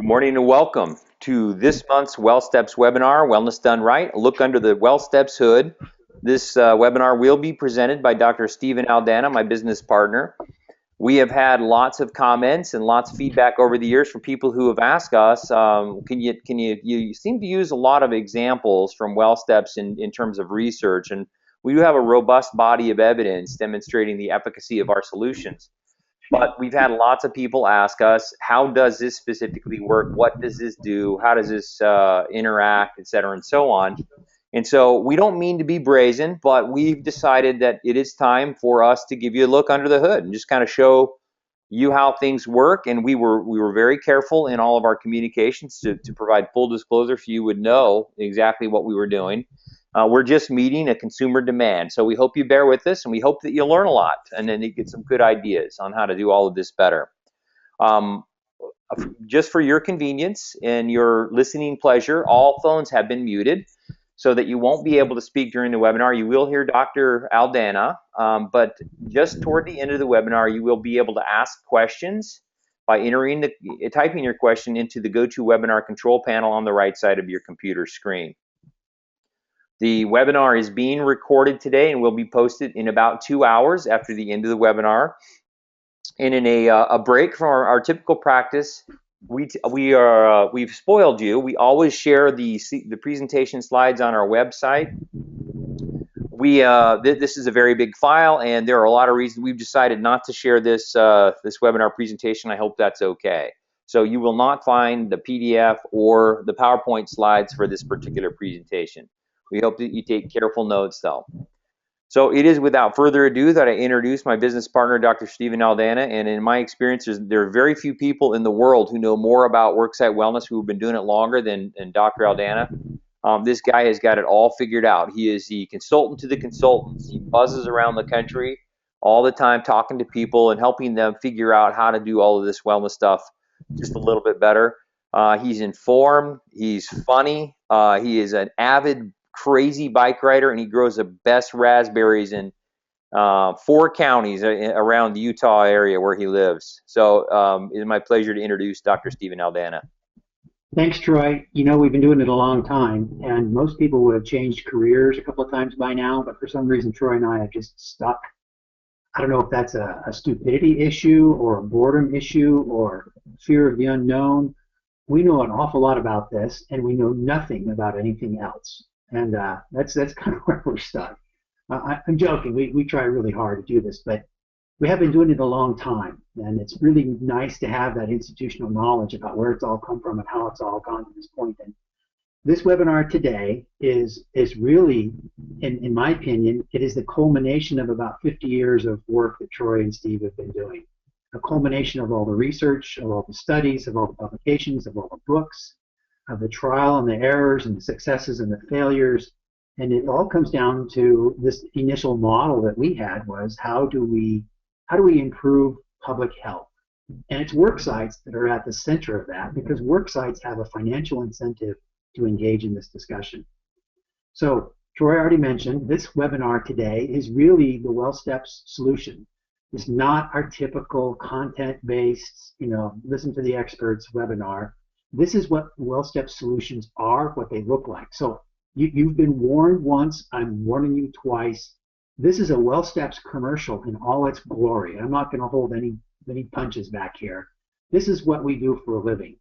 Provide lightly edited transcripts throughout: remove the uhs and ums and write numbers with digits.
Good morning and welcome to this month's WellSteps webinar, Wellness Done Right, a look under the WellSteps hood. This webinar will be presented by Dr. Stephen Aldana, my business partner. We have had lots of comments and lots of feedback over the years from people who have asked us, you seem to use a lot of examples from WellSteps in terms of research, and we do have a robust body of evidence demonstrating the efficacy of our solutions. But we've had lots of people ask us, how does this specifically work? What does this do? How does this interact, et cetera, and so on. And so we don't mean to be brazen, but we've decided that it is time for us to give you a look under the hood and just kind of show you how things work. And we were very careful in all of our communications to provide full disclosure so you would know exactly what we were doing. We're just meeting a consumer demand. So we hope you bear with us, and we hope that you'll learn a lot and then you get some good ideas on how to do all of this better. Just for your convenience and your listening pleasure, all phones have been muted so that you won't be able to speak during the webinar. You will hear Dr. Aldana, but just toward the end of the webinar, you will be able to ask questions by typing your question into the GoToWebinar control panel on the right side of your computer screen. The webinar is being recorded today and will be posted in about 2 hours after the end of the webinar. And in a break from our typical practice, we've spoiled you. We always share the presentation slides on our website. This is a very big file, and there are a lot of reasons we've decided not to share this webinar presentation. I hope that's okay. So you will not find the PDF or the PowerPoint slides for this particular presentation. We hope that you take careful notes, though. So it is without further ado that I introduce my business partner, Dr. Stephen Aldana. And in my experience, there are very few people in the world who know more about worksite wellness, who have been doing it longer than Dr. Aldana. This guy has got it all figured out. He is the consultant to the consultants. He buzzes around the country all the time talking to people and helping them figure out how to do all of this wellness stuff just a little bit better. He's informed. He's funny. He is an avid crazy bike rider, and he grows the best raspberries in 4 counties around the Utah area where he lives. So it is my pleasure to introduce Dr. Stephen Aldana. Thanks, Troy. You know, we've been doing it a long time, and most people would have changed careers a couple of times by now, but for some reason, Troy and I have just stuck. I don't know if that's a stupidity issue or a boredom issue or fear of the unknown. We know an awful lot about this, and we know nothing about anything else. And that's kind of where we're stuck. I'm joking. We try really hard to do this, but we have been doing it a long time, and it's really nice to have that institutional knowledge about where it's all come from and how it's all gone to this point. And this webinar today is really, in my opinion, it is the culmination of about 50 years of work that Troy and Steve have been doing. A culmination of all the research, of all the studies, of all the publications, of all the books, of the trial and the errors and the successes and the failures. And it all comes down to this initial model that we had was how do we improve public health? And it's work sites that are at the center of that, because work sites have a financial incentive to engage in this discussion. So Troy already mentioned this webinar today is really the WellSteps solution. It's not our typical content-based, listen to the experts webinar. This is what WellSteps solutions are, what they look like. So you've been warned once, I'm warning you twice. This is a WellSteps commercial in all its glory. I'm not going to hold any punches back here. This is what we do for a living.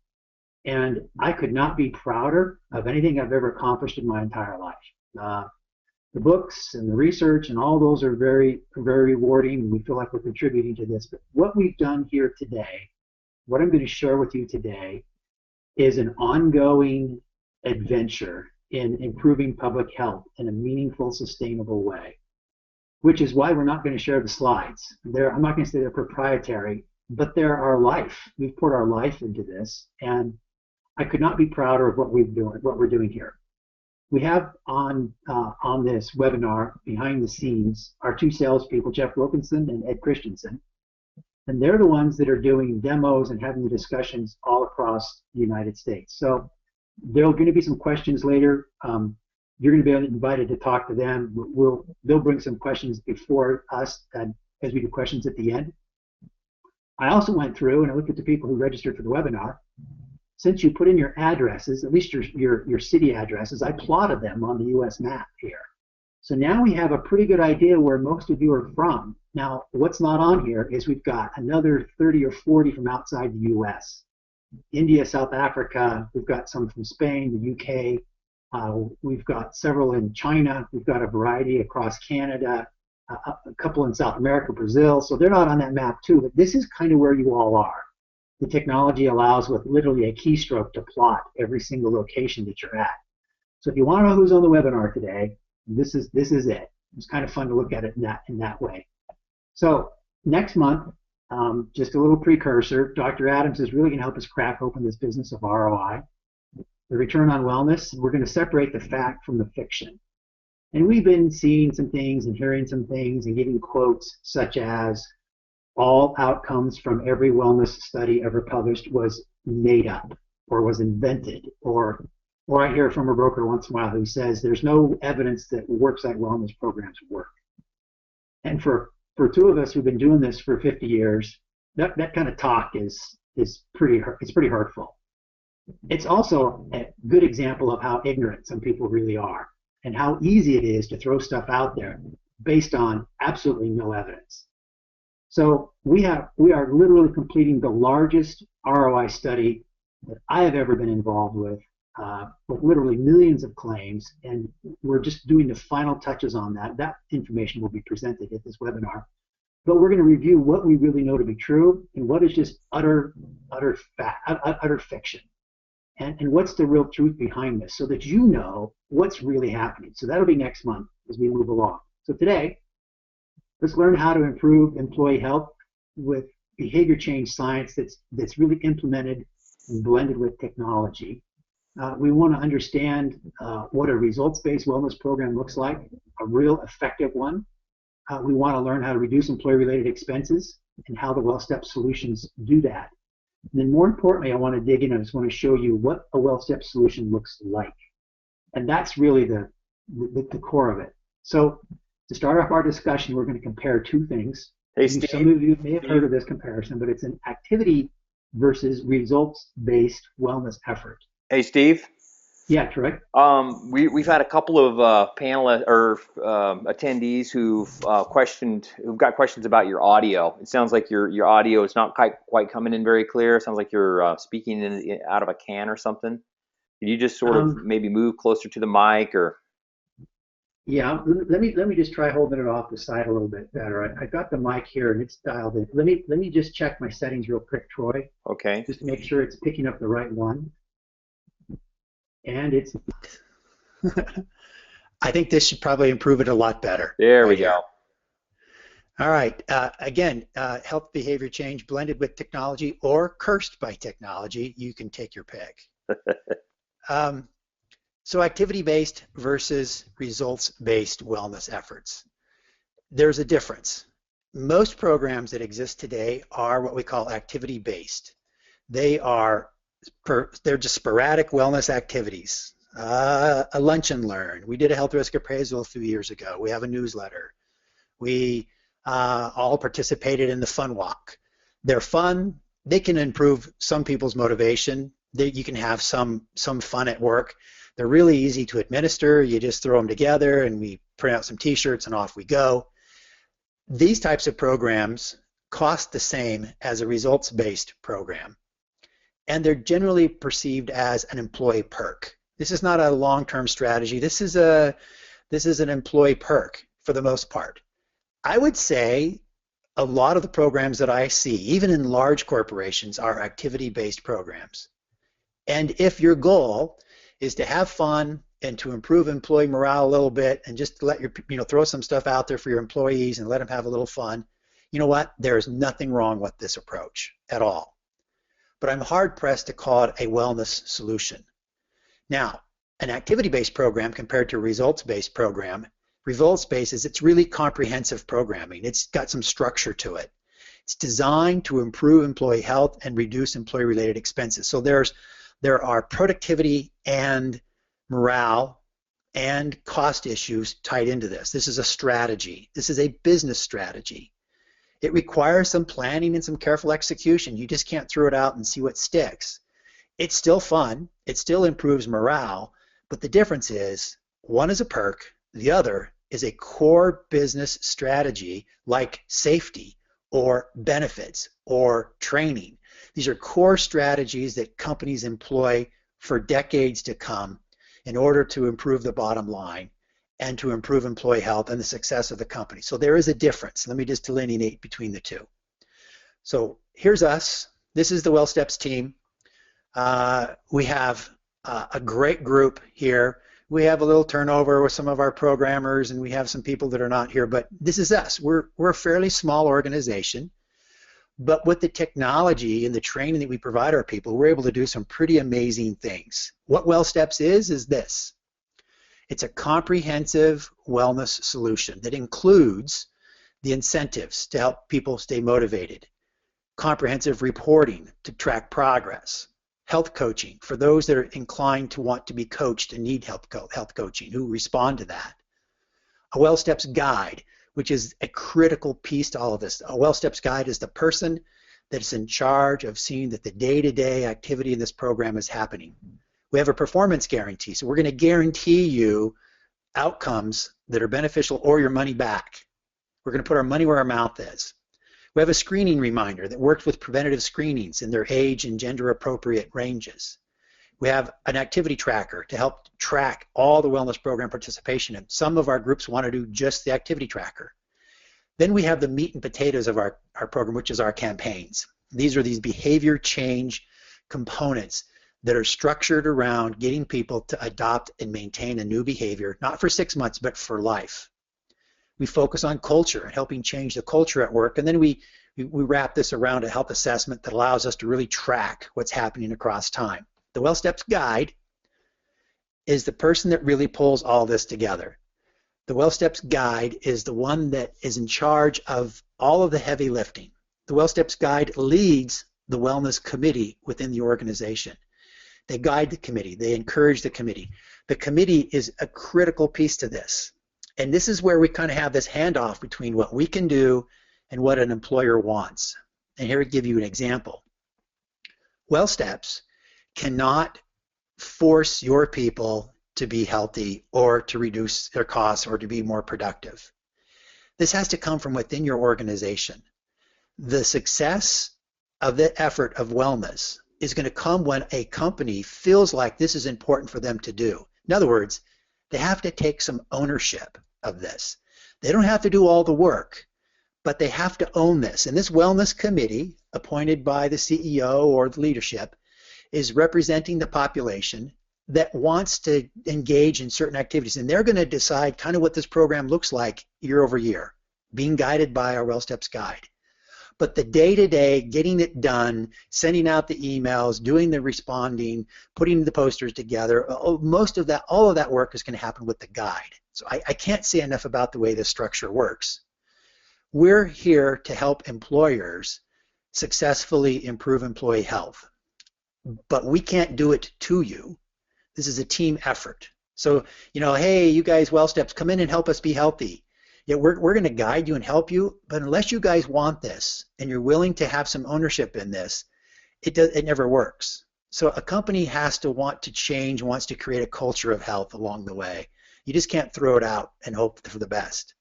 And I could not be prouder of anything I've ever accomplished in my entire life. The books and the research and all those are very, very rewarding. We feel like we're contributing to this. But what we've done here today, what I'm going to share with you today, is an ongoing adventure in improving public health in a meaningful, sustainable way, which is why we're not going to share the slides. I'm not going to say they're proprietary, but they're our life. We've poured our life into this, and I could not be prouder of what we're doing here. We have on this webinar, behind the scenes, our 2 salespeople, Jeff Wilkinson and Ed Christensen. And they're the ones that are doing demos and having the discussions all across the United States. So there are going to be some questions later. You're going to be invited to talk to them. They'll bring some questions before us as we do questions at the end. I also went through and I looked at the people who registered for the webinar. since you put in your addresses, at least your city addresses, I plotted them on the US map here. So now we have a pretty good idea where most of you are from. Now, what's not on here is we've got another 30 or 40 from outside the US. India, South Africa, we've got some from Spain, the UK, we've got several in China, we've got a variety across Canada, a couple in South America, Brazil, so they're not on that map too, but this is kind of where you all are. The technology allows with literally a keystroke to plot every single location that you're at. So if you want to know who's on the webinar today, this is it. It's kind of fun to look at it in that way. So next month, just a little precursor, Dr. Adams is really going to help us crack open this business of ROI, the return on wellness. We're going to separate the fact from the fiction. And we've been seeing some things and hearing some things and getting quotes such as all outcomes from every wellness study ever published was made up or was invented, or I hear from a broker once in a while who says there's no evidence that worksite wellness programs work. And for two of us who've been doing this for 50 years, that kind of talk is pretty hurtful. It's also a good example of how ignorant some people really are and how easy it is to throw stuff out there based on absolutely no evidence. So we are literally completing the largest ROI study that I have ever been involved with literally millions of claims, and we're just doing the final touches on that. That information will be presented at this webinar. But we're going to review what we really know to be true and what is just utter fiction. And what's the real truth behind this so that you know what's really happening. So that'll be next month as we move along. So today, let's learn how to improve employee health with behavior change science that's really implemented and blended with technology. We want to understand what a results-based wellness program looks like, a real effective one. We want to learn how to reduce employee-related expenses and how the WellSteps solutions do that. And then more importantly, I want to dig in. I just want to show you what a WellSteps solution looks like. And that's really the core of it. So to start off our discussion, we're going to compare two things. Hey, Steve. Some of you may have heard of this comparison, but it's an activity versus results-based wellness effort. Hey, Steve. Yeah, Troy. We've had a couple of attendees who've got questions about your audio. It sounds like your audio is not quite coming in very clear. It sounds like you're speaking out of a can or something. Could you just sort of maybe move closer to the mic or? Yeah, let me just try holding it off the side a little bit better. I got the mic here and it's dialed in. Let me just check my settings real quick, Troy. Okay. Just to make sure it's picking up the right one. And it's. I think this should probably improve it a lot better. There we go. All right. Again, health behavior change blended with technology or cursed by technology. You can take your pick. So activity-based versus results-based wellness efforts. There's a difference. Most programs that exist today are what we call activity-based. They're just sporadic wellness activities. A lunch and learn. We did a health risk appraisal a few years ago. We have a newsletter. We all participated in the fun walk. They're fun. They can improve some people's motivation. You can have some fun at work. They're really easy to administer. You just throw them together and we print out some t-shirts and off we go. These types of programs cost the same as a results-based program. And they're generally perceived as an employee perk. This is not a long-term strategy. This is an employee perk for the most part. I would say a lot of the programs that I see, even in large corporations, are activity-based programs. And if your goal is to have fun and to improve employee morale a little bit and just let throw some stuff out there for your employees and let them have a little fun, you know what? There is nothing wrong with this approach at all. But I'm hard-pressed to call it a wellness solution. Now, an activity-based program compared to a results-based program, results-based is it's really comprehensive programming. It's got some structure to it. It's designed to improve employee health and reduce employee-related expenses. So there are productivity and morale and cost issues tied into this. This is a strategy. This is a business strategy. It requires some planning and some careful execution. You just can't throw it out and see what sticks. It's still fun. It still improves morale. But the difference is one is a perk, the other is a core business strategy like safety or benefits or training. These are core strategies that companies employ for decades to come in order to improve the bottom line and to improve employee health and the success of the company. So there is a difference. Let me just delineate between the two. So here's us. This is the WellSteps team. We have a great group here. We have a little turnover with some of our programmers, and we have some people that are not here, but this is us. We're a fairly small organization, but with the technology and the training that we provide our people, we're able to do some pretty amazing things. What WellSteps is this. It's a comprehensive wellness solution that includes the incentives to help people stay motivated, comprehensive reporting to track progress, health coaching for those that are inclined to want to be coached and need health coaching, who respond to that. A WellSteps guide, which is a critical piece to all of this. A WellSteps guide is the person that's in charge of seeing that the day-to-day activity in this program is happening. We have a performance guarantee, so we're going to guarantee you outcomes that are beneficial or your money back. We're going to put our money where our mouth is. We have a screening reminder that works with preventative screenings in their age and gender appropriate ranges. We have an activity tracker to help track all the wellness program participation, and some of our groups want to do just the activity tracker. Then we have the meat and potatoes of our program, which is our campaigns. These are these behavior change components that are structured around getting people to adopt and maintain a new behavior, not for 6 months, but for life. We focus on culture and helping change the culture at work, and then we wrap this around a health assessment that allows us to really track what's happening across time. The WellSteps guide is the person that really pulls all this together. The WellSteps guide is the one that is in charge of all of the heavy lifting. The WellSteps guide leads the wellness committee within the organization. They guide the committee. They encourage the committee. The committee is a critical piece to this. And this is where we kind of have this handoff between what we can do and what an employer wants. And here I give you an example. WellSteps cannot force your people to be healthy or to reduce their costs or to be more productive. This has to come from within your organization. The success of the effort of wellness is going to come when a company feels like this is important for them to do. In other words, they have to take some ownership of this. They don't have to do all the work, but they have to own this. And this wellness committee, appointed by the CEO or the leadership, is representing the population that wants to engage in certain activities. And they're going to decide kind of what this program looks like year over year, being guided by our WellSteps guide. But the day-to-day, getting it done, sending out the emails, doing the responding, putting the posters together, most of that, all of that work is going to happen with the guide. So I can't say enough about the way this structure works. We're here to help employers successfully improve employee health, but we can't do it to you. This is a team effort. So, hey, you guys, WellSteps, come in and help us be healthy. Yeah, we're going to guide you and help you, but unless you guys want this and you're willing to have some ownership in this, it never works. So a company has to want to change, wants to create a culture of health along the way. You just can't throw it out and hope for the best.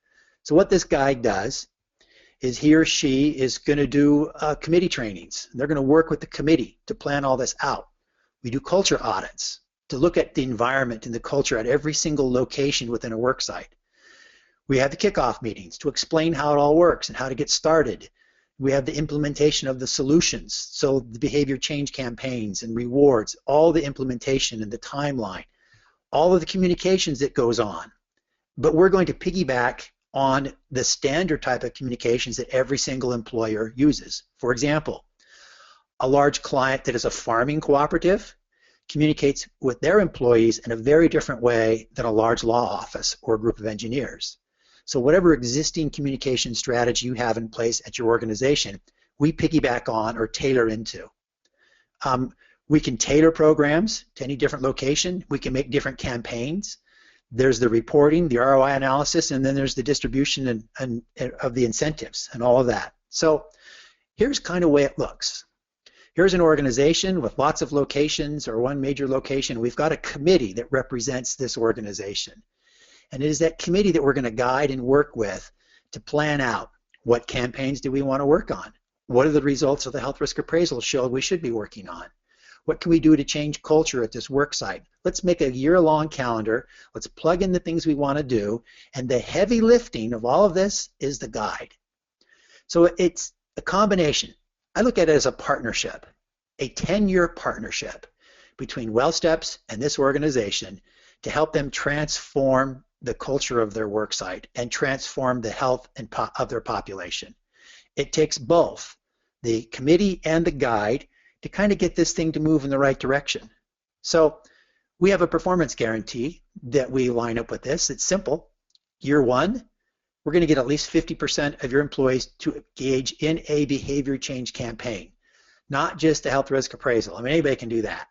So what this guide does is he or she is going to do committee trainings. They're going to work with the committee to plan all this out. We do culture audits to look at the environment and the culture at every single location within a work site. We have the kickoff meetings to explain how it all works and how to get started. We have the implementation of the solutions, so the behavior change campaigns and rewards, all the implementation and the timeline, all of the communications that goes on. But we're going to piggyback on the standard type of communications that every single employer uses. For example, a large client that is a farming cooperative communicates with their employees in a very different way than a large law office or a group of engineers. So whatever existing communication strategy you have in place at your organization, we piggyback on or tailor into. We can tailor programs to any different location. We can make different campaigns. There's the reporting, the ROI analysis, and then there's the distribution of the incentives and all of that. So here's kind of the way it looks. Here's an organization with lots of locations or one major location. We've got a committee that represents this organization. And it is that committee that we're going to guide and work with to plan out what campaigns do we want to work on? What are the results of the health risk appraisal show we should be working on? What can we do to change culture at this work site? Let's make a year-long calendar. Let's plug in the things we want to do. And the heavy lifting of all of this is the guide. So it's a combination. I look at it as a partnership, a 10-year partnership between WellSteps and this organization to help them transform the culture of their work site and transform the health of their population. It takes both the committee and the guide to kind of get this thing to move in the right direction. So we have a performance guarantee that we line up with this. It's simple. Year one, we're going to get at least 50% of your employees to engage in a behavior change campaign, not just a health risk appraisal. I mean, anybody can do that.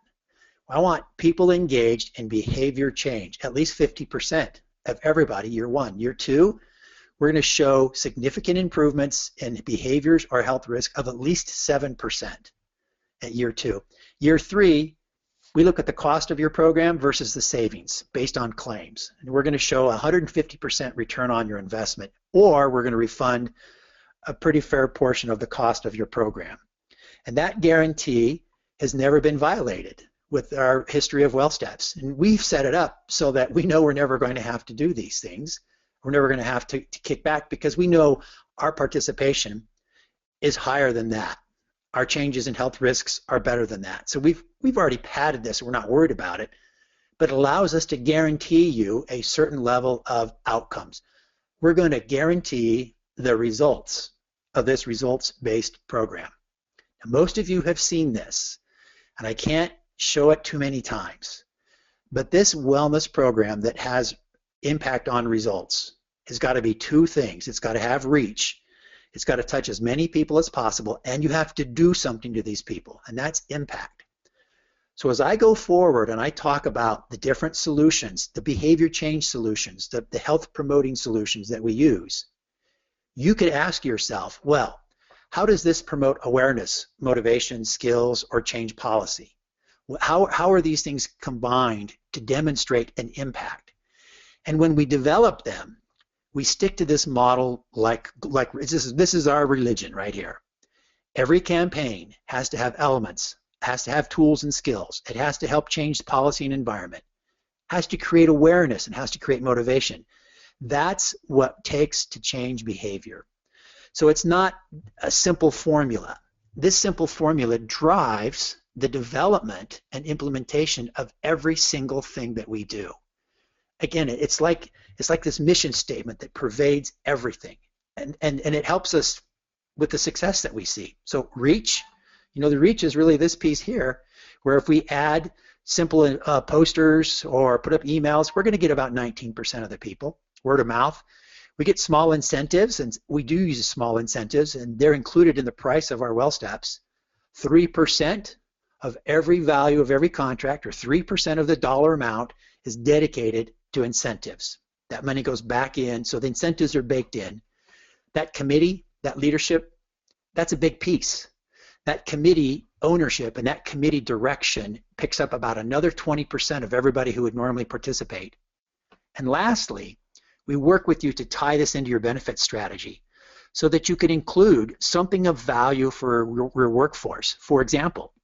I want people engaged in behavior change, at least 50% of everybody, year one. Year two, we're going to show significant improvements in behaviors or health risk of at least 7% at year two. Year three, we look at the cost of your program versus the savings based on claims. And we're going to show 150% return on your investment, or we're going to refund a pretty fair portion of the cost of your program. And that guarantee has never been violated with our history of WellSteps. And we've set it up so that we know we're never going to have to do these things. We're never going to have to kick back because we know our participation is higher than that. Our changes in health risks are better than that. So we've already padded this. We're not worried about it. But it allows us to guarantee you a certain level of outcomes. We're going to guarantee the results of this results-based program. Now, most of you have seen this, and I can't show it too many times. But this wellness program that has impact on results has got to be two things. It's got to have reach. It's got to touch as many people as possible, and you have to do something to these people, and that's impact. So as I go forward and I talk about the different solutions, the behavior change solutions, the health promoting solutions that we use, you could ask yourself, well, how does this promote awareness, motivation, skills, or change policy? How are these things combined to demonstrate an impact? And when we develop them, we stick to this model like this is our religion right here. Every campaign has to have elements, has to have tools and skills. It has to help change policy and environment, has to create awareness, and has to create motivation. That's what it takes to change behavior. So it's not a simple formula. This simple formula drives the development and implementation of every single thing that we do. Again, it's like this mission statement that pervades everything, and it helps us with the success that we see. So reach, the reach is really this piece here, where if we add simple posters or put up emails, we're going to get about 19% of the people. Word of mouth. We get small incentives, and we do use small incentives, and they're included in the price of our WellSteps. 3% of every value of every contract, or 3% of the dollar amount, is dedicated to incentives. That money goes back in, so the incentives are baked in. That committee, that leadership, that's a big piece. That committee ownership and that committee direction picks up about another 20% of everybody who would normally participate. And lastly, we work with you to tie this into your benefit strategy so that you can include something of value for your workforce. For example,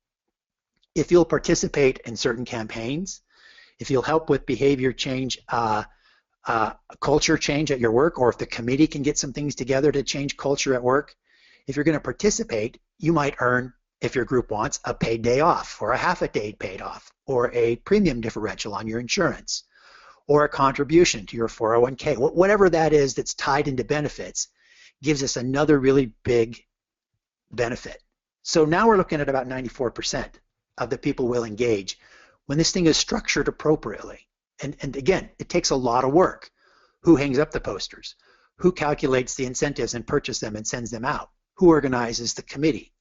if you'll participate in certain campaigns, if you'll help with behavior change, culture change at your work, or if the committee can get some things together to change culture at work, if you're going to participate, you might earn, if your group wants, a paid day off, or a half a day paid off, or a premium differential on your insurance, or a contribution to your 401k. Whatever that is that's tied into benefits gives us another really big benefit. So now we're looking at about 94% of the people will engage when this thing is structured appropriately. And again, it takes a lot of work. Who hangs up the posters? Who calculates the incentives and purchases them and sends them out? Who organizes the committee?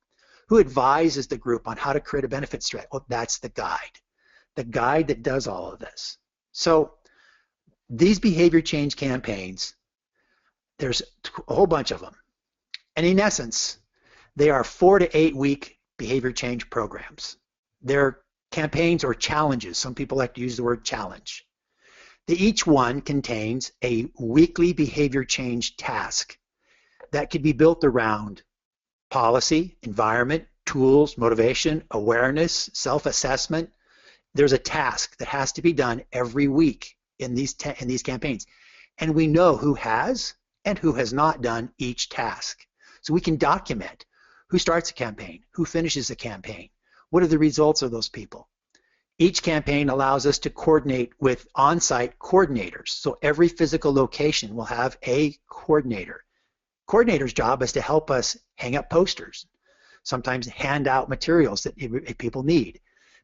Who advises the group on how to create a benefit strategy? Well, that's the guide that does all of this. So these behavior change campaigns, there's a whole bunch of them. And in essence, they are 4 to 8 week behavior change programs. They're campaigns or challenges. Some people like to use the word challenge. Each one contains a weekly behavior change task that could be built around policy, environment, tools, motivation, awareness, self-assessment. There's a task that has to be done every week in these campaigns. And we know who has and who has not done each task. So we can document who starts a campaign, who finishes a campaign, what are the results of those people. Each campaign allows us to coordinate with on-site coordinators. So every physical location will have a coordinator. Coordinator's job is to help us hang up posters, sometimes hand out materials that people need,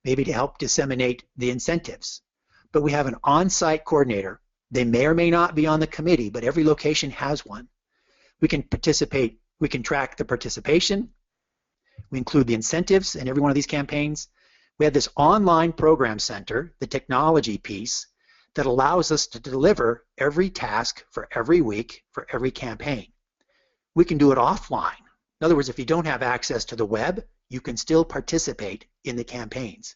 maybe to help disseminate the incentives. But we have an on-site coordinator. They may or may not be on the committee, but every location has one. We can participate, we can track the participation, we include the incentives in every one of these campaigns. We have this online program center, the technology piece, that allows us to deliver every task for every week, for every campaign. We can do it offline. In other words, if you don't have access to the web, you can still participate in the campaigns.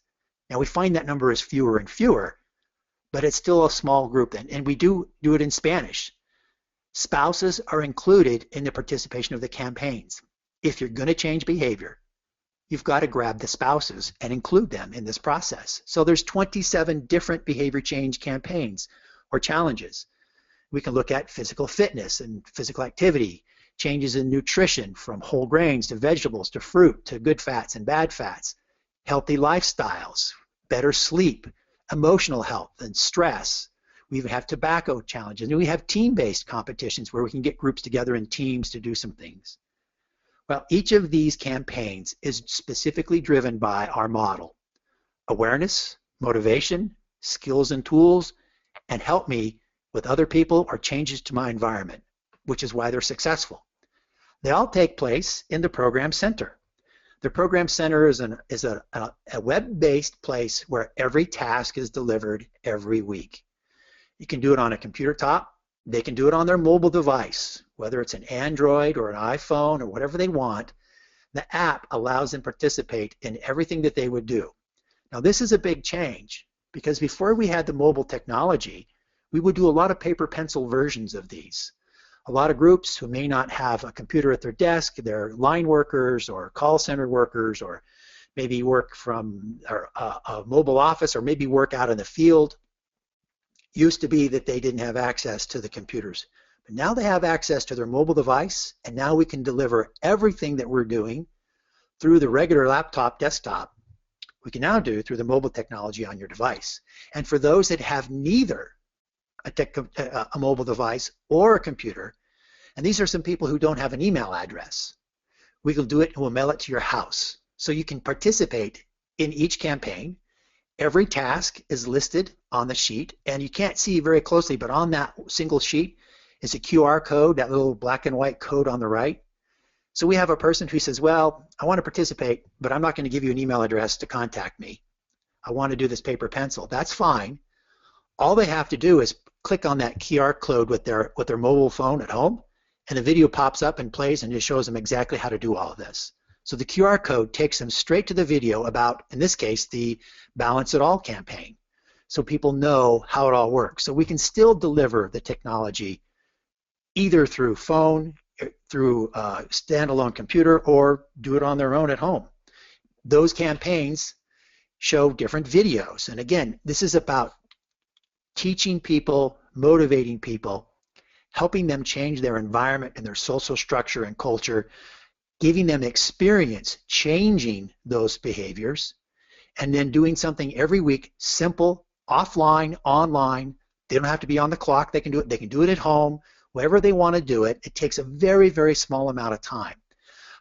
Now we find that number is fewer and fewer, but it's still a small group, and we do it in Spanish. Spouses are included in the participation of the campaigns. If you're going to change behavior, you've got to grab the spouses and include them in this process. So there's 27 different behavior change campaigns or challenges. We can look at physical fitness and physical activity, changes in nutrition from whole grains to vegetables to fruit to good fats and bad fats, healthy lifestyles, better sleep, emotional health and stress. We even have tobacco challenges, and we have team-based competitions where we can get groups together in teams to do some things. Well, each of these campaigns is specifically driven by our model: awareness, motivation, skills and tools, and help me with other people or changes to my environment, which is why they're successful. They all take place in the Program Center. The Program Center is a web-based place where every task is delivered every week. You can do it on a computer top. They can do it on their mobile device, whether it's an Android or an iPhone or whatever they want. The app allows them to participate in everything that they would do. Now this is a big change, because before we had the mobile technology, we would do a lot of paper pencil versions of these. A lot of groups who may not have a computer at their desk, they're line workers or call center workers, or maybe work from a mobile office, or maybe work out in the field. Used to be that they didn't have access to the computers. But now they have access to their mobile device, and now we can deliver everything that we're doing through the regular laptop, desktop. We can now do through the mobile technology on your device. And for those that have neither a mobile device or a computer, and these are some people who don't have an email address, we will do it and we'll mail it to your house. So you can participate in each campaign. Every task is listed on the sheet, and you can't see very closely, but on that single sheet is a QR code, that little black and white code on the right. So we have a person who says, well, I want to participate, but I'm not going to give you an email address to contact me. I want to do this paper pencil. That's fine. All they have to do is click on that QR code with their mobile phone at home, and the video pops up and plays, and it shows them exactly how to do all of this. So the QR code takes them straight to the video about, in this case, the Balance It All campaign, so people know how it all works. So we can still deliver the technology either through phone, through a standalone computer, or do it on their own at home. Those campaigns show different videos. And again, this is about teaching people, motivating people, helping them change their environment and their social structure and culture, giving them experience changing those behaviors, and then doing something every week, simple, offline, online. They don't have to be on the clock. They can do it. They can do it at home, wherever they want to do it. It takes a very, very small amount of time.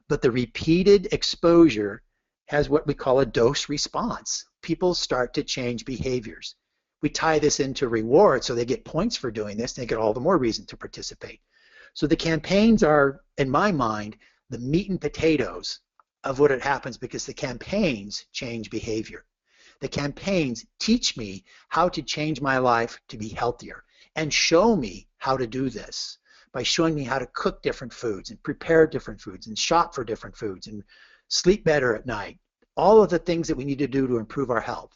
But the repeated exposure has what we call a dose response. People start to change behaviors. We tie this into reward, so they get points for doing this. They get all the more reason to participate. So the campaigns are, in my mind, the meat and potatoes of what it happens, because the campaigns change behavior. The campaigns teach me how to change my life to be healthier, and show me how to do this by showing me how to cook different foods and prepare different foods and shop for different foods and sleep better at night, all of the things that we need to do to improve our health.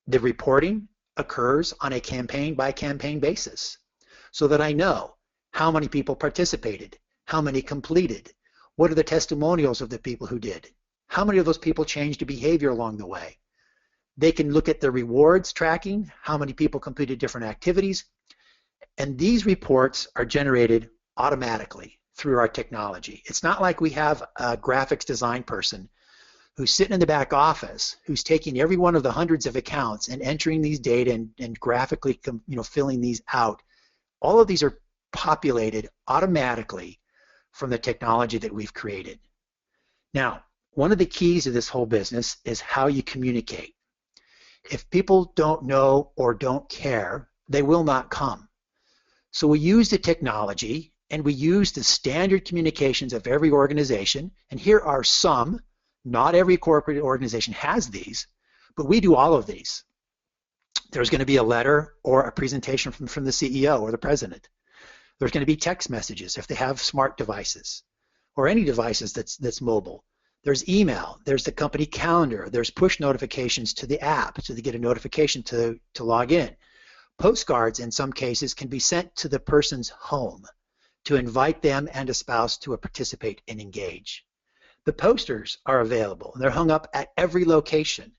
The reporting occurs on a campaign by campaign basis so that I know how many people participated, how many completed, what are the testimonials of the people who did, how many of those people changed a behavior along the way. They can look at the rewards tracking, how many people completed different activities, and these reports are generated automatically through our technology. It's not like we have a graphics design person who's sitting in the back office, who's taking every one of the hundreds of accounts and entering these data and graphically filling these out. All of these are populated automatically from the technology that we've created. Now, one of the keys of this whole business is how you communicate. If people don't know or don't care, they will not come. So we use the technology and we use the standard communications of every organization, and here are some. Not every corporate organization has these, but we do all of these. There's going to be a letter or a presentation from the CEO or the president. There's going to be text messages if they have smart devices or any devices that's mobile. There's email, there's the company calendar, there's push notifications to the app so they get a notification to log in. Postcards in some cases can be sent to the person's home to invite them and a spouse to participate and engage. The posters are available. They're hung up at every location.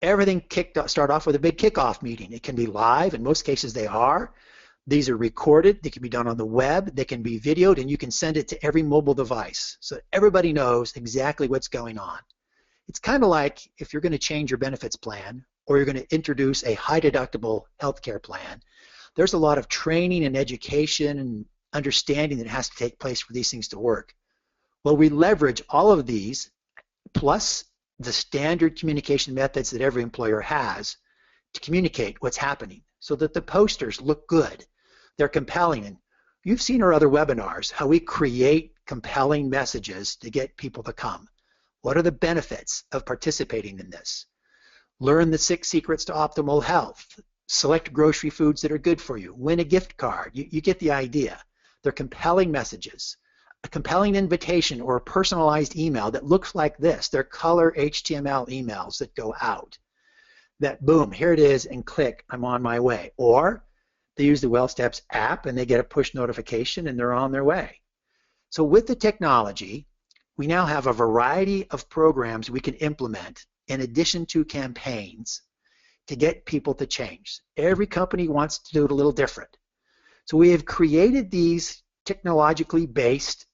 Everything start off with a big kickoff meeting. It can be live. In most cases, they are. These are recorded. They can be done on the web. They can be videoed, and you can send it to every mobile device so everybody knows exactly what's going on. It's kind of like if you're going to change your benefits plan or you're going to introduce a high-deductible healthcare plan, there's a lot of training and education and understanding that has to take place for these things to work. Well, we leverage all of these, plus the standard communication methods that every employer has to communicate what's happening so that the posters look good. They're compelling. And you've seen our other webinars, how we create compelling messages to get people to come. What are the benefits of participating in this? Learn the 6 secrets to optimal health. Select grocery foods that are good for you. Win a gift card. You get the idea. They're compelling messages. A compelling invitation or a personalized email that looks like this. They're color HTML emails that go out. That boom, here it is, and click, I'm on my way. Or they use the WellSteps app and they get a push notification and they're on their way. So with the technology, we now have a variety of programs we can implement in addition to campaigns to get people to change. Every company wants to do it a little different. So we have created these technologically based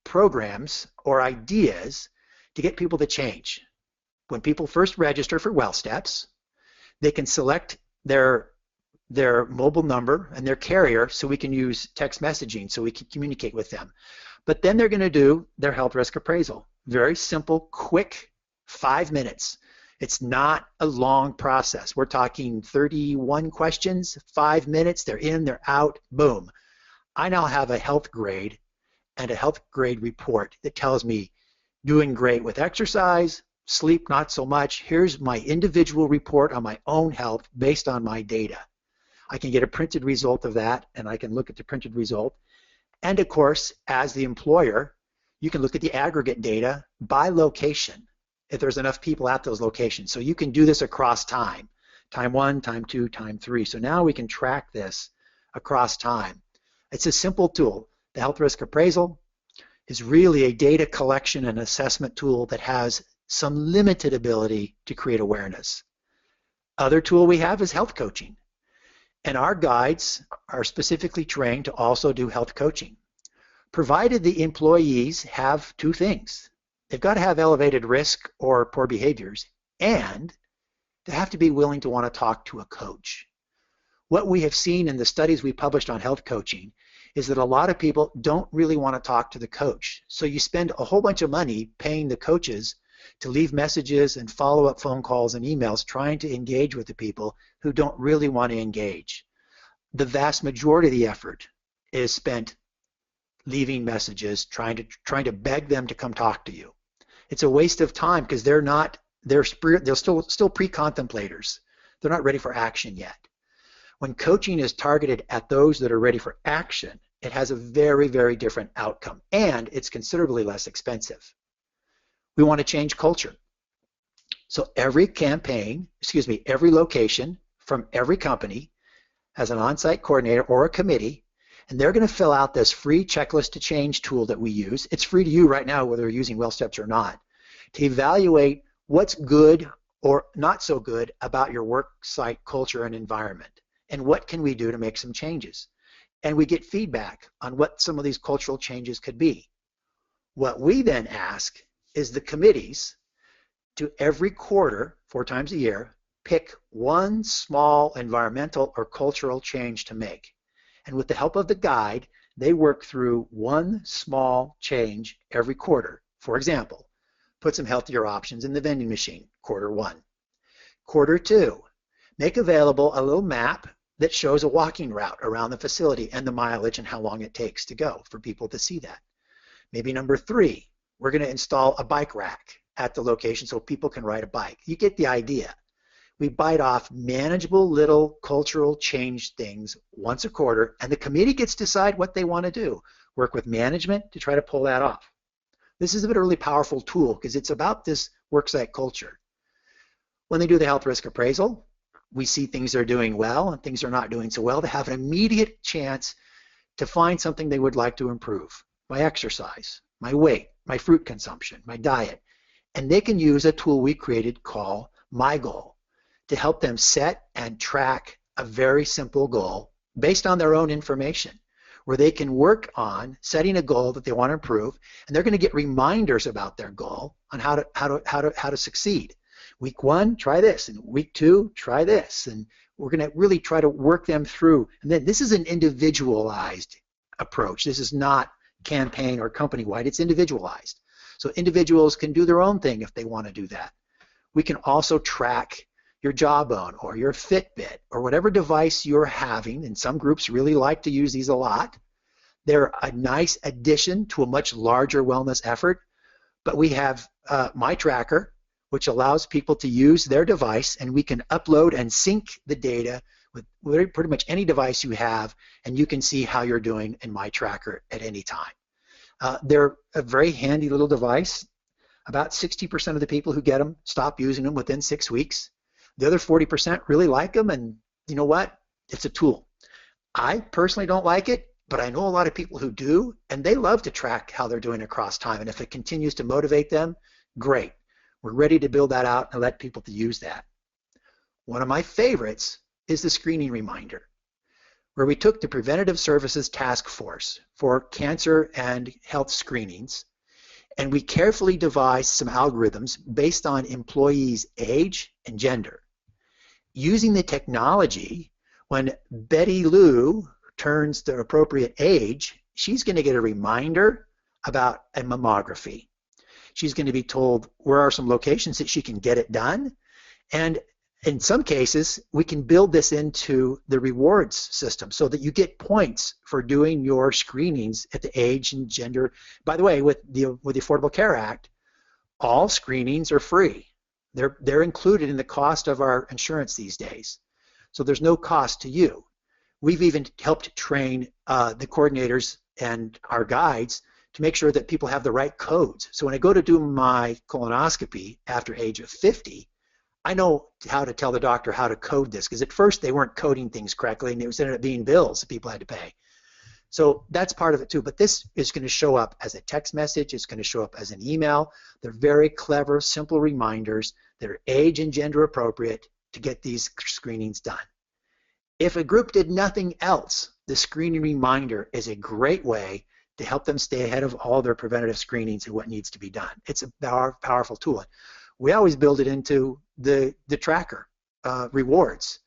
programs or ideas to get people to change. When people first register for WellSteps, they can select their mobile number and their carrier so we can use text messaging so we can communicate with them. But then they're going to do their health risk appraisal. Very simple, quick, 5 minutes. It's not a long process. We're talking 31 questions, 5 minutes, they're in, they're out, boom. I now have a health grade and a health grade report that tells me doing great with exercise, sleep not so much. Here's my individual report on my own health based on my data. I can get a printed result of that, and I can look at the printed result. And of course, as the employer, you can look at the aggregate data by location if there's enough people at those locations. So you can do this across time. Time 1, time 2, time 3. So now we can track this across time. It's a simple tool. The health risk appraisal is really a data collection and assessment tool that has some limited ability to create awareness. Other tool we have is health coaching. And our guides are specifically trained to also do health coaching, provided the employees have 2 things. They've got to have elevated risk or poor behaviors, and they have to be willing to want to talk to a coach. What we have seen in the studies we published on health coaching is that a lot of people don't really want to talk to the coach. So you spend a whole bunch of money paying the coaches to leave messages and follow-up phone calls and emails trying to engage with the people who don't really want to engage. The vast majority of the effort is spent leaving messages, trying to beg them to come talk to you. It's a waste of time because they're still pre-contemplators. They're not ready for action yet. When coaching is targeted at those that are ready for action, it has a very, very different outcome, and it's considerably less expensive. We want to change culture. So every every location from every company has an on-site coordinator or a committee, and they're going to fill out this free checklist to change tool that we use. It's free to you right now, whether you're using WellSteps or not, to evaluate what's good or not so good about your work site culture and environment, and what can we do to make some changes. And we get feedback on what some of these cultural changes could be. What we then ask is the committees to every quarter, 4 times a year, pick one small environmental or cultural change to make. And with the help of the guide, they work through one small change every quarter. For example, put some healthier options in the vending machine, quarter 1. Quarter 2, make available a little map that shows a walking route around the facility and the mileage and how long it takes to go for people to see that. Maybe number 3, we're going to install a bike rack at the location so people can ride a bike. You get the idea. We bite off manageable little cultural change things once a quarter, and the committee gets to decide what they want to do. Work with management to try to pull that off. This is a really powerful tool because it's about this worksite culture. When they do the health risk appraisal, we see things they're doing well and things they're not doing so well. They have an immediate chance to find something they would like to improve. My exercise, my weight, my fruit consumption, my diet. And they can use a tool we created called My Goal to help them set and track a very simple goal based on their own information, where they can work on setting a goal that they want to improve, and they're going to get reminders about their goal on how to succeed. Week 1, try this, and week 2, try this, and we're going to really try to work them through. And then this is an individualized approach. This is not campaign or company-wide. It's individualized. So individuals can do their own thing if they want to do that. We can also track your Jawbone or your Fitbit or whatever device you're having, and some groups really like to use these a lot. They're a nice addition to a much larger wellness effort, but we have My Tracker, which allows people to use their device, and we can upload and sync the data with pretty much any device you have, and you can see how you're doing in My Tracker at any time. They're a very handy little device. About 60% of the people who get them stop using them within 6 weeks. The other 40% really like them, and you know what? It's a tool. I personally don't like it, but I know a lot of people who do, and they love to track how they're doing across time, and if it continues to motivate them, great. We're ready to build that out and let people to use that. One of my favorites is the screening reminder, where we took the Preventative Services Task Force for cancer and health screenings, and we carefully devised some algorithms based on employees' age and gender. Using the technology, when Betty Lou turns the appropriate age, she's going to get a reminder about a mammography. She's going to be told where are some locations that she can get it done, and in some cases, we can build this into the rewards system so that you get points for doing your screenings at the age and gender. By the way, with the Affordable Care Act, all screenings are free. They're included in the cost of our insurance these days. So there's no cost to you. We've even helped train the coordinators and our guides to make sure that people have the right codes. So when I go to do my colonoscopy after age of 50, I know how to tell the doctor how to code this, because at first they weren't coding things correctly, and it was ended up being bills that people had to pay. So that's part of it too. But this is going to show up as a text message. It's going to show up as an email. They're very clever, simple reminders that are age and gender appropriate to get these screenings done. If a group did nothing else, the screening reminder is a great way to help them stay ahead of all their preventative screenings and what needs to be done. It's a powerful tool. We always build it into the tracker rewards.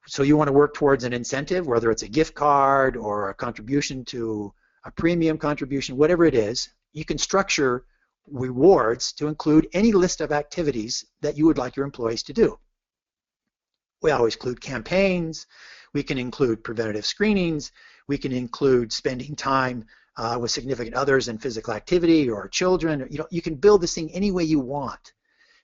So you want to work towards an incentive, whether it's a gift card or a contribution to a premium contribution, whatever it is, you can structure rewards to include any list of activities that you would like your employees to do. We always include campaigns, we can include preventative screenings, we can include spending time with significant others in physical activity or children. You can build this thing any way you want.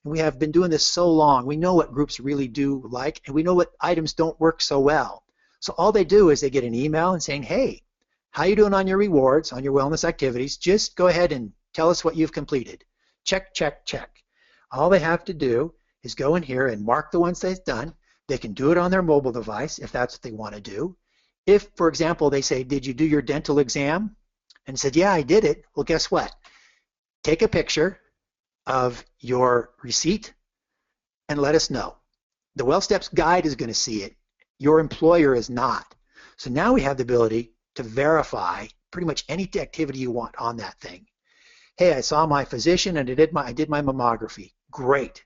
And we have been doing this so long. We know what groups really do like, and we know what items don't work so well. So all they do is they get an email and saying, hey, how you doing on your rewards, on your wellness activities? Just go ahead and tell us what you've completed. check, check, check. All they have to do is go in here and mark the ones they've done. They can do it on their mobile device if that's what they want to do. If, for example, they say, did you do your dental exam? And said, yeah, I did it. Well, guess what? Take a picture of your receipt and let us know. The WellSteps guide is going to see it. Your employer is not. So now we have the ability to verify pretty much any activity you want on that thing. Hey, I saw my physician and I did my mammography. Great.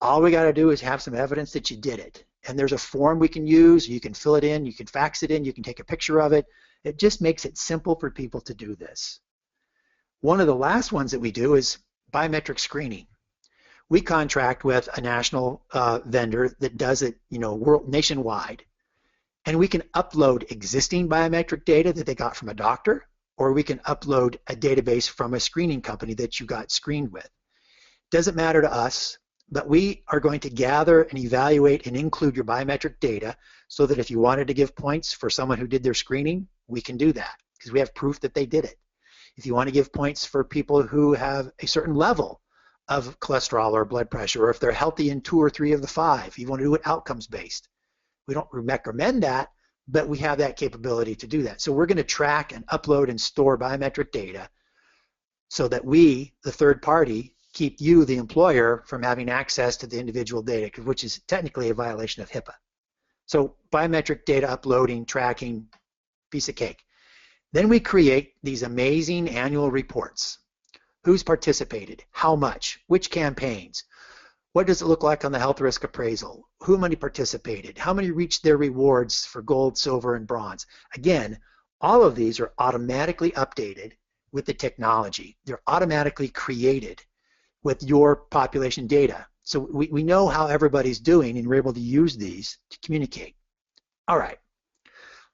All we got to do is have some evidence that you did it. And there's a form we can use. You can fill it in. You can fax it in. You can take a picture of it. It just makes it simple for people to do this. One of the last ones that we do is biometric screening. We contract with a national vendor that does it, nationwide. And we can upload existing biometric data that they got from a doctor, or we can upload a database from a screening company that you got screened with. Doesn't matter to us, but we are going to gather and evaluate and include your biometric data so that if you wanted to give points for someone who did their screening, we can do that because we have proof that they did it. If you want to give points for people who have a certain level of cholesterol or blood pressure, or if they're healthy in 2 or 3 of the 5, you want to do it outcomes based. We don't recommend that, but we have that capability to do that. So we're going to track and upload and store biometric data so that we, the third party, keep you, the employer, from having access to the individual data, which is technically a violation of HIPAA. So biometric data uploading, tracking, piece of cake. Then we create these amazing annual reports. Who's participated? How much? Which campaigns? What does it look like on the health risk appraisal? Who many participated? How many reached their rewards for gold, silver, and bronze? Again, all of these are automatically updated with the technology. They're automatically created with your population data. So we know how everybody's doing, and we're able to use these to communicate. All right,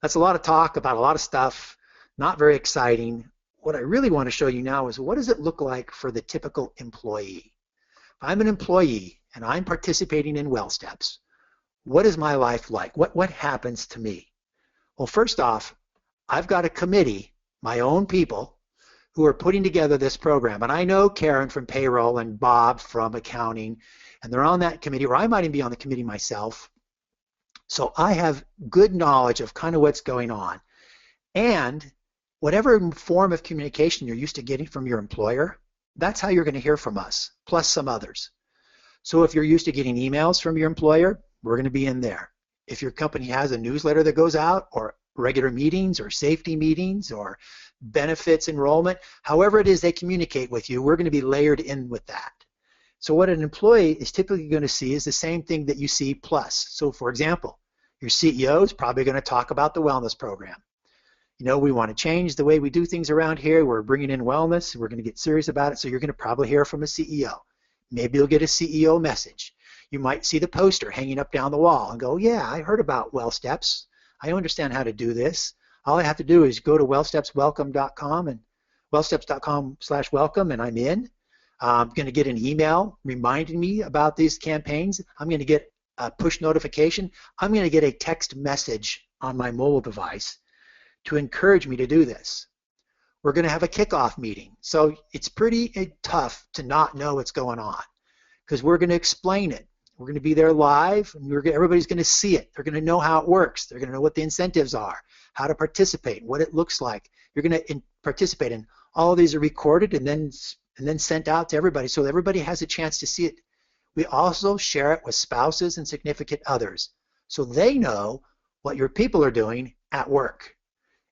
that's a lot of talk about a lot of stuff, not very exciting. What I really want to show you now is what does it look like for the typical employee? If I'm an employee and I'm participating in WellSteps, what is my life like? What happens to me? Well, first off, I've got a committee, my own people, who are putting together this program. And I know Karen from payroll and Bob from accounting, and they're on that committee, or I might even be on the committee myself. So I have good knowledge of kind of what's going on. And whatever form of communication you're used to getting from your employer, that's how you're going to hear from us, plus some others. So if you're used to getting emails from your employer, we're going to be in there. If your company has a newsletter that goes out, or regular meetings, or safety meetings, or benefits enrollment, however it is they communicate with you, we're going to be layered in with that. So what an employee is typically going to see is the same thing that you see plus. So for example, your CEO is probably going to talk about the wellness program. You know, we want to change the way we do things around here. We're bringing in wellness. We're going to get serious about it. So you're going to probably hear from a CEO. Maybe you'll get a CEO message. You might see the poster hanging up down the wall and go, yeah, I heard about WellSteps. I understand how to do this. All I have to do is go to wellstepswelcome.com and wellsteps.com/welcome, and I'm in. I'm going to get an email reminding me about these campaigns. I'm going to get a push notification. I'm going to get a text message on my mobile device to encourage me to do this. We're going to have a kickoff meeting. So it's pretty tough to not know what's going on because we're going to explain it. We're going to be there live, and everybody's going to see it. They're going to know how it works. They're going to know what the incentives are, how to participate, what it looks like. You're going to participate in. All of these are recorded and then sent out to everybody so everybody has a chance to see it. We also share it with spouses and significant others so they know what your people are doing at work.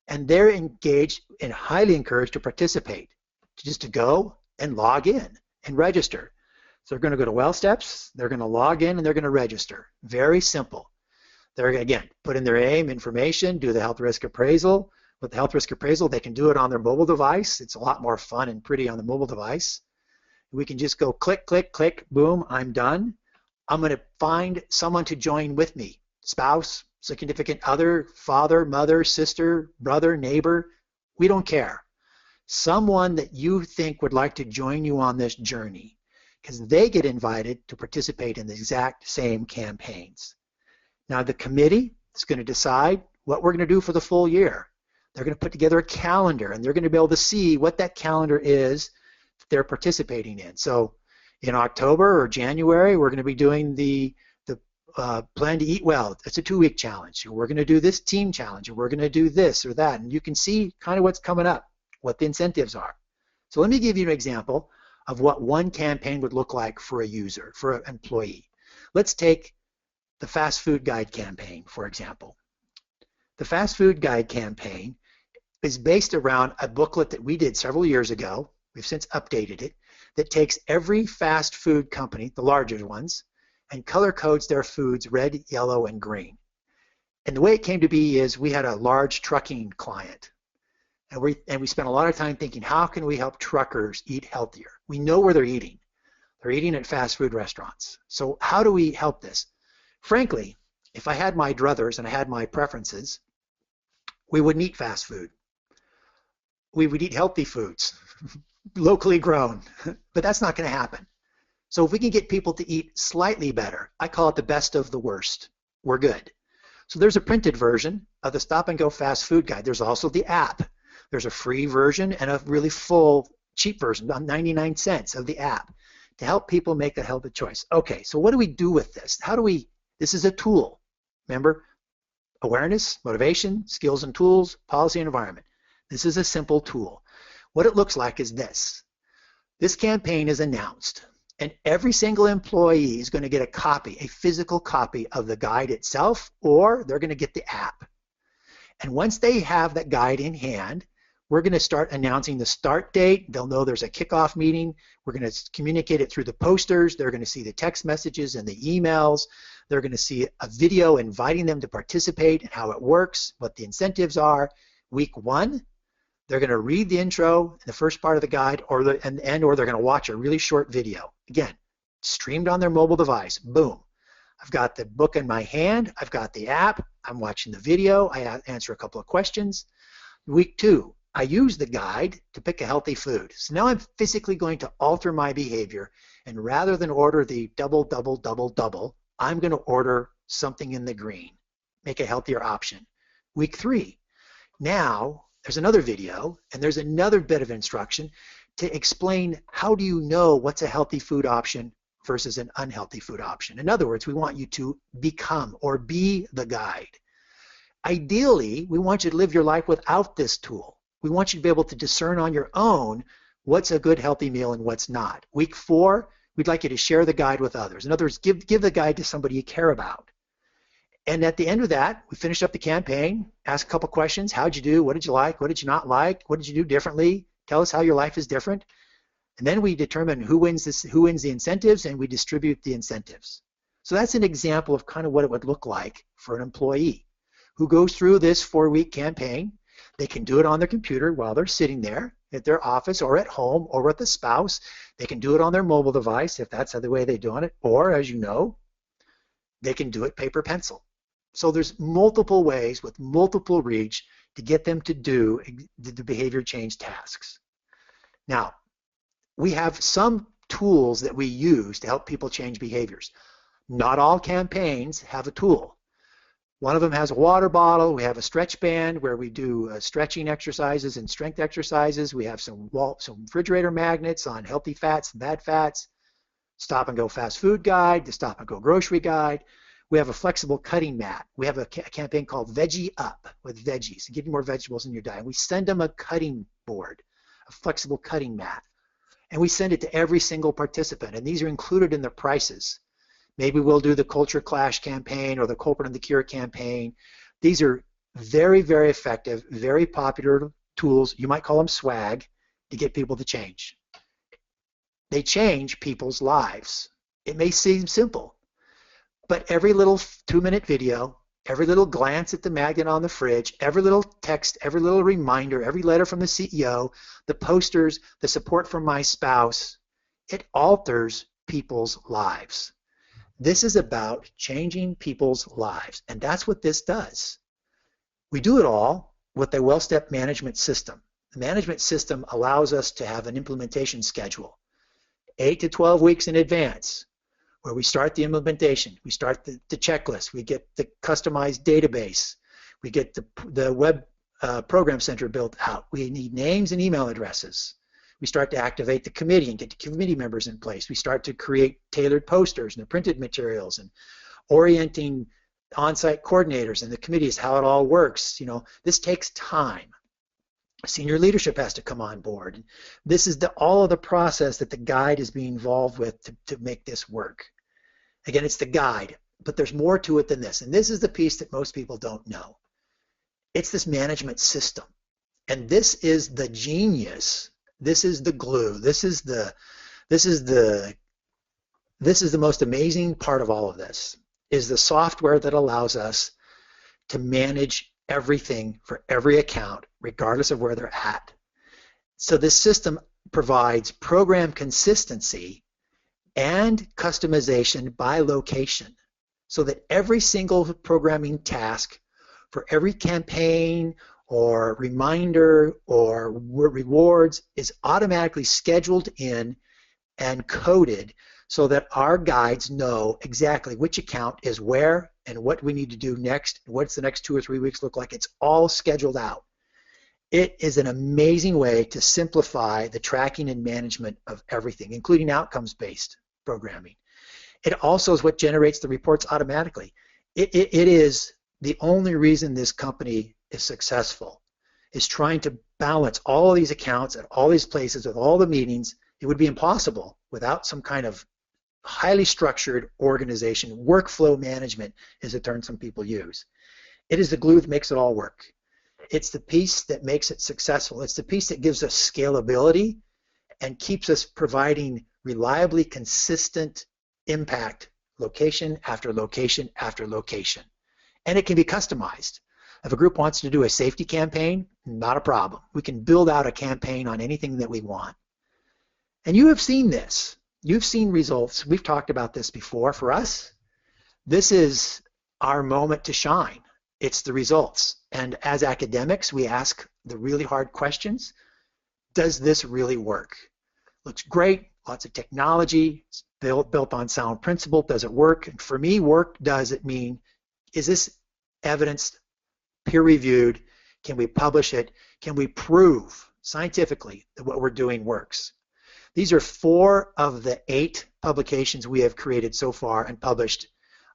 And they're engaged and highly encouraged to participate, just to go and log in and register. So they're going to go to WellSteps, they're going to log in, and they're going to register. Very simple. They're going to, again, put in their name, information, do the health risk appraisal. With the health risk appraisal, they can do it on their mobile device. It's a lot more fun and pretty on the mobile device. We can just go click, click, click, boom, I'm done. I'm going to find someone to join with me, spouse, significant other, father, mother, sister, brother, neighbor, we don't care. Someone that you think would like to join you on this journey because they get invited to participate in the exact same campaigns. Now the committee is going to decide what we're going to do for the full year. They're going to put together a calendar and they're going to be able to see what that calendar is they're participating in. So in October or January, we're going to be doing the Plan to Eat Well. It's a 2-week challenge. We're going to do this team challenge, and we're going to do this or that. And you can see kind of what's coming up, what the incentives are. So let me give you an example of what one campaign would look like for a user, for an employee. Let's take the fast food guide campaign, for example. The fast food guide campaign is based around a booklet that we did several years ago. We've since updated it, that takes every fast food company, the larger ones, and color codes their foods red, yellow, and green. And the way it came to be is we had a large trucking client, and we spent a lot of time thinking, how can we help truckers eat healthier? We know where they're eating. They're eating at fast food restaurants. So how do we help this? Frankly, if I had my druthers and I had my preferences, we wouldn't eat fast food. We would eat healthy foods, locally grown, but that's not going to happen. So if we can get people to eat slightly better, I call it the best of the worst, we're good. So there's a printed version of the Stop and Go Fast Food Guide. There's also the app. There's a free version and a really full, cheap version, about 99 cents of the app to help people make a healthy choice. Okay, so what do we do with this? This is a tool. Remember, awareness, motivation, skills and tools, policy and environment. This is a simple tool. What it looks like is this. This campaign is announced, and every single employee is going to get a copy, a physical copy of the guide itself, or they're going to get the app. And once they have that guide in hand, we're going to start announcing the start date. They'll know there's a kickoff meeting. We're going to communicate it through the posters. They're going to see the text messages and the emails. They're going to see a video inviting them to participate and how it works, what the incentives are. Week 1, they're going to read the intro, the first part of the guide, or they're going to watch a really short video. Again, streamed on their mobile device. Boom. I've got the book in my hand. I've got the app. I'm watching the video. I answer a couple of questions. Week 2, I use the guide to pick a healthy food. So now I'm physically going to alter my behavior, and rather than order the double, double, double, double, I'm going to order something in the green, make a healthier option. Week 3, now there's another video, and there's another bit of instruction to explain how do you know what's a healthy food option versus an unhealthy food option. In other words, we want you to become or be the guide. Ideally, we want you to live your life without this tool. We want you to be able to discern on your own what's a good healthy meal and what's not. Week 4, we'd like you to share the guide with others. In other words, give the guide to somebody you care about. And at the end of that, we finish up the campaign, ask a couple questions. How'd you do? What did you like? What did you not like? What did you do differently? Tell us how your life is different. And then we determine who wins the incentives, and we distribute the incentives. So that's an example of kind of what it would look like for an employee who goes through this 4-week campaign. They can do it on their computer while they're sitting there at their office or at home or with a spouse. They can do it on their mobile device if that's the way they're doing it. Or, as you know, they can do it paper pencil. So there's multiple ways with multiple reach to get them to do the behavior change tasks. Now, we have some tools that we use to help people change behaviors. Not all campaigns have a tool. One of them has a water bottle. We have a stretch band where we do stretching exercises and strength exercises. We have some refrigerator magnets on healthy fats and bad fats. Stop and Go Fast Food Guide, the Stop and Go Grocery Guide. We have a flexible cutting mat. We have a campaign called Veggie Up with veggies, getting more vegetables in your diet. We send them a cutting board, a flexible cutting mat, and we send it to every single participant, and these are included in the prices. Maybe we'll do the Culture Clash campaign or the Culprit and the Cure campaign. These are very, very effective, very popular tools. You might call them swag to get people to change. They change people's lives. It may seem simple, but every little 2-minute video, every little glance at the magnet on the fridge, every little text, every little reminder, every letter from the CEO, the posters, the support from my spouse, it alters people's lives. This is about changing people's lives, and that's what this does. We do it all with a WellStep management system. The management system allows us to have an implementation schedule, 8 to 12 weeks in advance, where we start the implementation, we start the checklist, we get the customized database, we get the web program center built out, we need names and email addresses, We start to activate the committee and get the committee members in place. We start to create tailored posters and the printed materials and orienting on-site coordinators and the committees, how it all works. This takes time. Senior leadership has to come on board. This is all of the process that the guide is being involved with to make this work. Again, it's the guide, but there's more to it than this. And this is the piece that most people don't know. It's this management system. And this is the genius. This is the glue. This is the most amazing part of all of this, is the software that allows us to manage everything for every account, regardless of where they're at. So this system provides program consistency and customization by location, so that every single programming task for every campaign or reminder or rewards is automatically scheduled in and coded so that our guides know exactly which account is where and what we need to do next, what's the next 2 or 3 weeks look like. It's all scheduled out. It is an amazing way to simplify the tracking and management of everything, including outcomes-based programming. It also is what generates the reports automatically. It is the only reason this company is successful, is trying to balance all of these accounts at all these places with all the meetings. It would be impossible without some kind of highly structured organization. Workflow management is a term some people use. It is the glue that makes it all work. It's the piece that makes it successful. It's the piece that gives us scalability and keeps us providing reliably consistent impact location after location after location. And it can be customized. If a group wants to do a safety campaign, not a problem. We can build out a campaign on anything that we want. And you have seen this. You've seen results. We've talked about this before. For us, this is our moment to shine. It's the results. And as academics, we ask the really hard questions. Does this really work? Looks great. Lots of technology. It's built on sound principle. Does it work? And for me, work does it mean, is this evidence peer-reviewed? Can we publish it? Can we prove scientifically that what we're doing works? These are 4 of the 8 publications we have created so far and published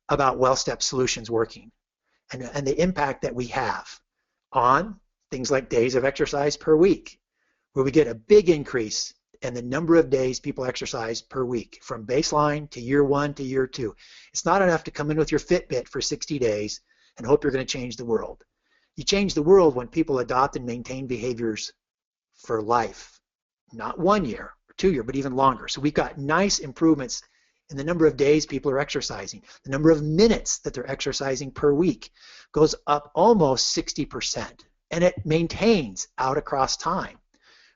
about WellSteps solutions working and the impact that we have on things like days of exercise per week, where we get a big increase in the number of days people exercise per week from baseline to year 1 to year 2. It's not enough to come in with your Fitbit for 60 days and hope you're going to change the world. You change the world when people adopt and maintain behaviors for life, not 1 year or 2 years, but even longer. So we've got nice improvements in the number of days people are exercising. The number of minutes that they're exercising per week goes up almost 60%, and it maintains out across time.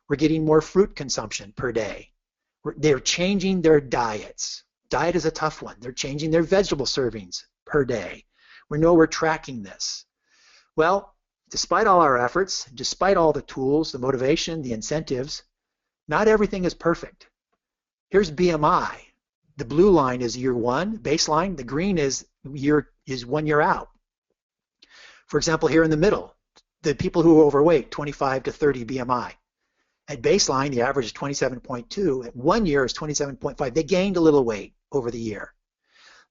We're getting more fruit consumption per day. They're changing their diets. Diet is a tough one. They're changing their vegetable servings per day. We know we're tracking this. Well, despite all our efforts, despite all the tools, the motivation, the incentives, not everything is perfect. Here's BMI. The blue line is year 1, baseline. The green is 1 year out. For example, here in the middle, the people who are overweight, 25 to 30 BMI. At baseline, the average is 27.2. At 1 year is 27.5. They gained a little weight over the year.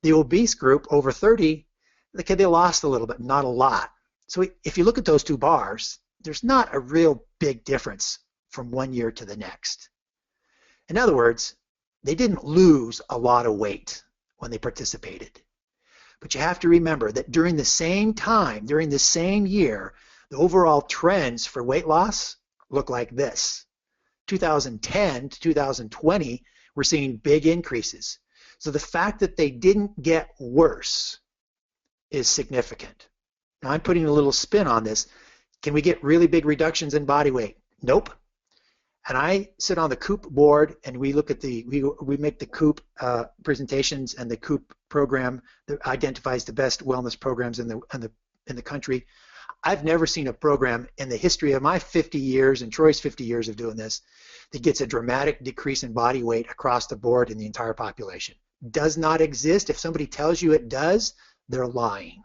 The obese group, over 30, they lost a little bit, not a lot. So if you look at those 2 bars, there's not a real big difference from 1 year to the next. In other words, they didn't lose a lot of weight when they participated. But you have to remember that during the same time, during the same year, the overall trends for weight loss look like this. 2010 to 2020, we're seeing big increases. So the fact that they didn't get worse is significant. Now I'm putting a little spin on this. Can we get really big reductions in body weight? Nope. And I sit on the COOP board, and we look at we make the COOP presentations and the COOP program that identifies the best wellness programs in the country. I've never seen a program in the history of my 50 years and Troy's 50 years of doing this that gets a dramatic decrease in body weight across the board in the entire population. Does not exist. If somebody tells you it does, they're lying.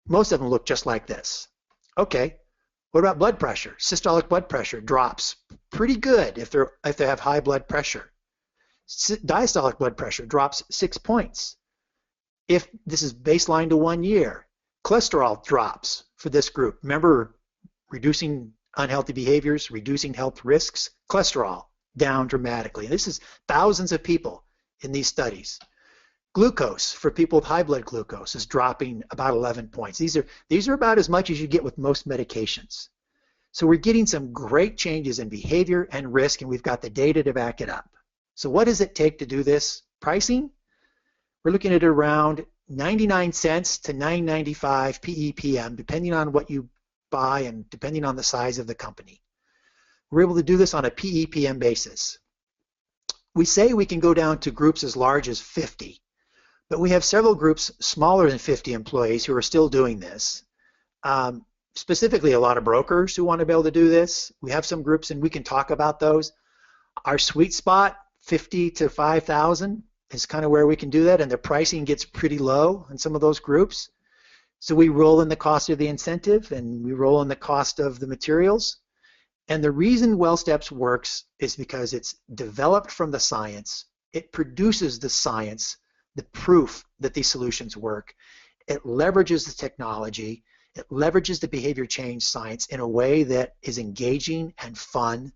Most of them look just like this. Okay, What about blood pressure? Systolic blood pressure drops pretty good if they have high blood pressure. Diastolic blood pressure drops 6 points. If this is baseline to 1 year, cholesterol drops for this group. Remember, reducing unhealthy behaviors, reducing health risks, cholesterol down dramatically. And this is thousands of people in these studies. Glucose for people with high blood glucose is dropping about 11 points. These are about as much as you get with most medications. So we're getting some great changes in behavior and risk, and we've got the data to back it up. So what does it take to do this? Pricing? We're looking at around 99 cents to 9.95 PEPM, depending on what you buy and depending on the size of the company. We're able to do this on a PEPM basis. We say we can go down to groups as large as 50, but we have several groups smaller than 50 employees who are still doing this. Specifically, a lot of brokers who want to be able to do this. We have some groups, and we can talk about those. Our sweet spot, 50 to 5,000, is kind of where we can do that, and the pricing gets pretty low in some of those groups. So we roll in the cost of the incentive, and we roll in the cost of the materials. And the reason WellSteps works is because it's developed from the science. It produces the science, the proof that these solutions work. It leverages the technology. It leverages the behavior change science in a way that is engaging and fun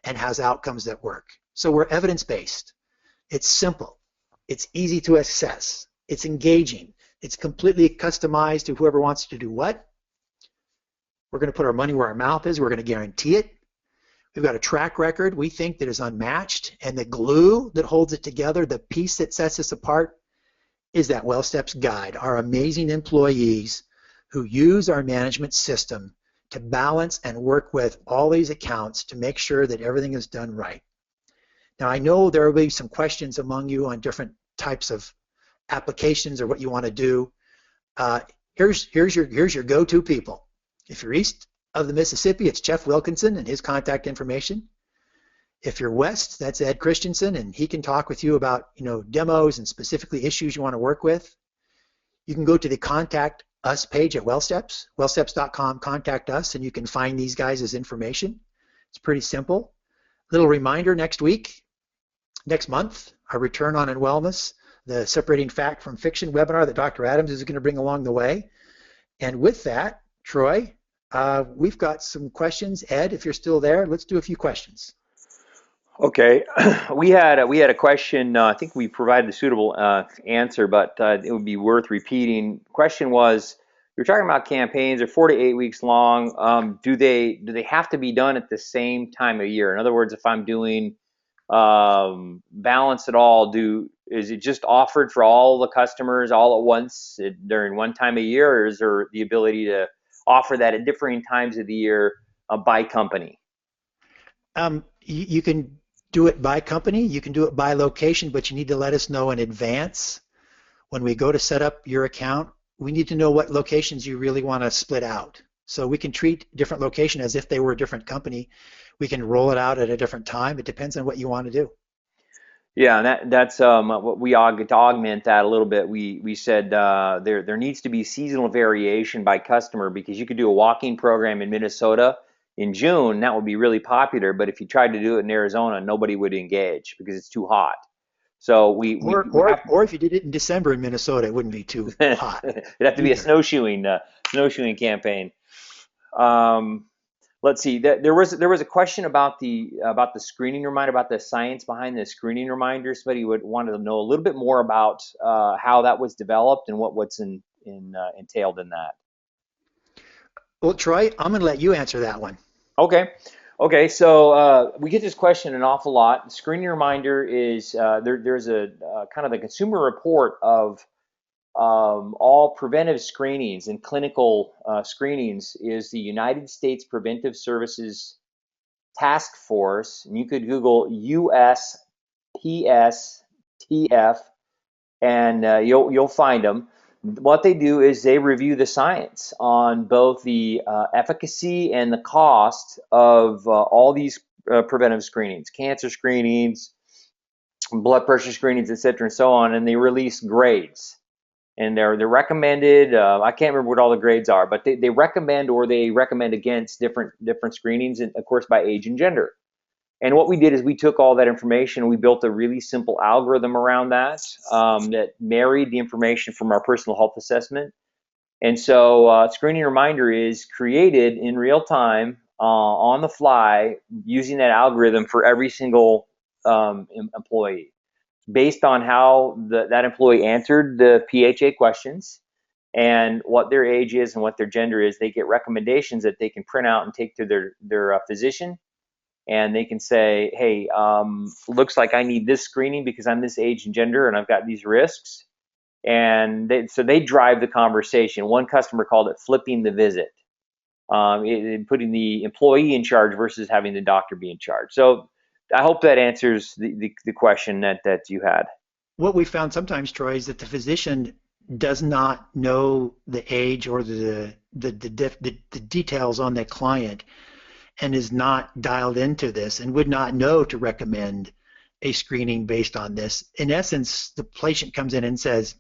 and has outcomes that work. So we're evidence-based. It's simple. It's easy to assess. It's engaging. It's completely customized to whoever wants to do what. We're going to put our money where our mouth is. We're going to guarantee it. We've got a track record we think that is unmatched, and the glue that holds it together, the piece that sets us apart, is that WellSteps guide, our amazing employees who use our management system to balance and work with all these accounts to make sure that everything is done right. Now, I know there will be some questions among you on different types of applications or what you want to do. Here's your go-to people. If you're east of the Mississippi, it's Jeff Wilkinson and his contact information. If you're west, that's Ed Christensen, and he can talk with you about demos and specifically issues you want to work with. You can go to the Contact Us page at WellSteps, wellsteps.com, contact us, and you can find these guys' information. It's pretty simple. Little reminder, next month, our Return on and Wellness, the Separating Fact from Fiction webinar that Dr. Adams is going to bring along the way. And with that, Troy, we've got some questions. Ed, if you're still there, let's do a few questions. Okay, we had a question. I think we provided a suitable answer, but it would be worth repeating. The question was, you're talking about campaigns. They're 4 to 8 weeks long. Do they have to be done at the same time of year? In other words, if I'm doing balance at all, is it just offered for all the customers all at once during one time of year, or is there the ability to offer that at differing times of the year by company? You can do it by company, you can do it by location, but you need to let us know in advance. When we go to set up your account, we need to know what locations you really want to split out. So we can treat different location as if they were a different company. We can roll it out at a different time. It depends on what you want to do. Yeah, and that's what we to augment that a little bit. We said there needs to be seasonal variation by customer, because you could do a walking program in Minnesota in June, that would be really popular. But if you tried to do it in Arizona, nobody would engage because it's too hot. So or if you did it in December in Minnesota, it wouldn't be too hot. It'd have to be a snowshoeing campaign. Let's see. There was a question about the screening reminder, about the science behind the screening reminder. Somebody would want to know a little bit more about how that was developed and what's entailed in that. Well, Troy, I'm going to let you answer that one. Okay. So we get this question an awful lot. Screening reminder is there's a kind of the consumer report of all preventive screenings and clinical screenings is the United States Preventive Services Task Force, and you could Google USPSTF, and you'll find them. What they do is they review the science on both the efficacy and the cost of all these preventive screenings, cancer screenings, blood pressure screenings, et cetera, and so on, and they release grades. and they're recommended. I can't remember what all the grades are, but they recommend or they recommend against different screenings, and of course by age and gender. And what we did is we took all that information and we built a really simple algorithm around that that married the information from our personal health assessment. And so screening reminder is created in real time on the fly using that algorithm for every single employee based on how that employee answered the PHA questions and what their age is and what their gender is. They get recommendations that they can print out and take to their physician, and they can say, hey, looks like I need this screening because I'm this age and gender and I've got these risks. And so they drive the conversation. One customer called it flipping the visit, putting the employee in charge versus having the doctor be in charge. So I hope that answers the question that you had. What we found sometimes, Troy, is that the physician does not know the age or the details on the client and is not dialed into this and would not know to recommend a screening based on this. In essence, the patient comes in and says,